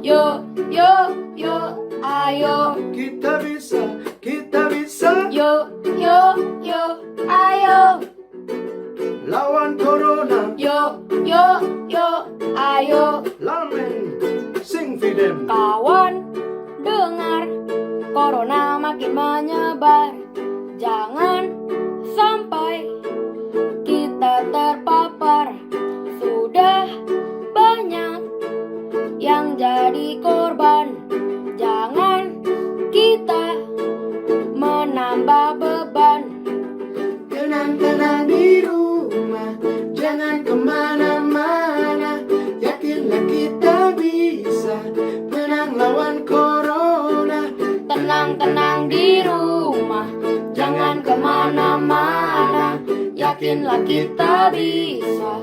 Yo, yo, yo, ayo. Kita bisa, kita bisa. Yo, yo, yo, ayo. Lawan corona. Yo, yo, yo, ayo. Lamen, sing fidem. Kawan, dengar, corona makin menyebar. Jangan sampai kita terpapar. Sudah banyak yang jadi korban. Jangan kita menambah beban. Tenang-tenang di rumah, jangan kemana-mana. Yakinlah kita bisa menang lawan corona. Tenang-tenang di rumah, jangan kemana-mana. Yakinlah kita bisa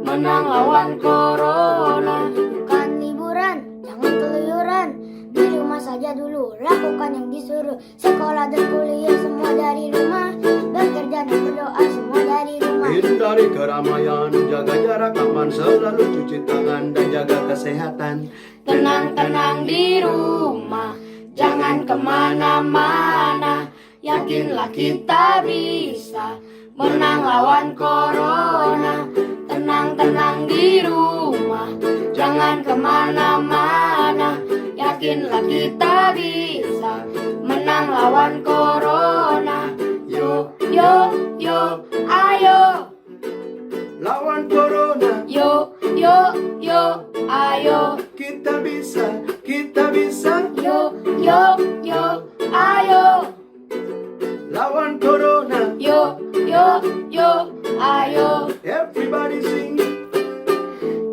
menang lawan corona. Bukan liburan, jangan keluyuran. Di rumah saja dulu, lakukan yang disuruh. Sekolah dan kuliah semua dari rumah. Bekerja dan berdoa semua dari rumah. Hindari keramaian, jaga jarak aman, selalu cuci tangan dan jaga kesehatan. Tenang-tenang di rumah, jangan kemana-mana. Yakinlah kita bisa menang lawan corona. Tenang-tenang di rumah, jangan kemana-mana. Yakinlah kita bisa menang lawan corona. Yo, yo, yo, ayo. Lawan corona, Yo, yo, yo, ayo. kita bisa, kita bisa. Yo, yo, yo, ayo. Lawan corona, Yo, yo, yo, ayo. everybody sing.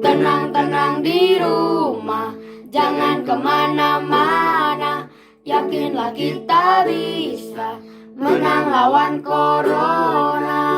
Tenang-tenang di rumah, jangan kemana-mana. Yakinlah kita bisa menang lawan corona.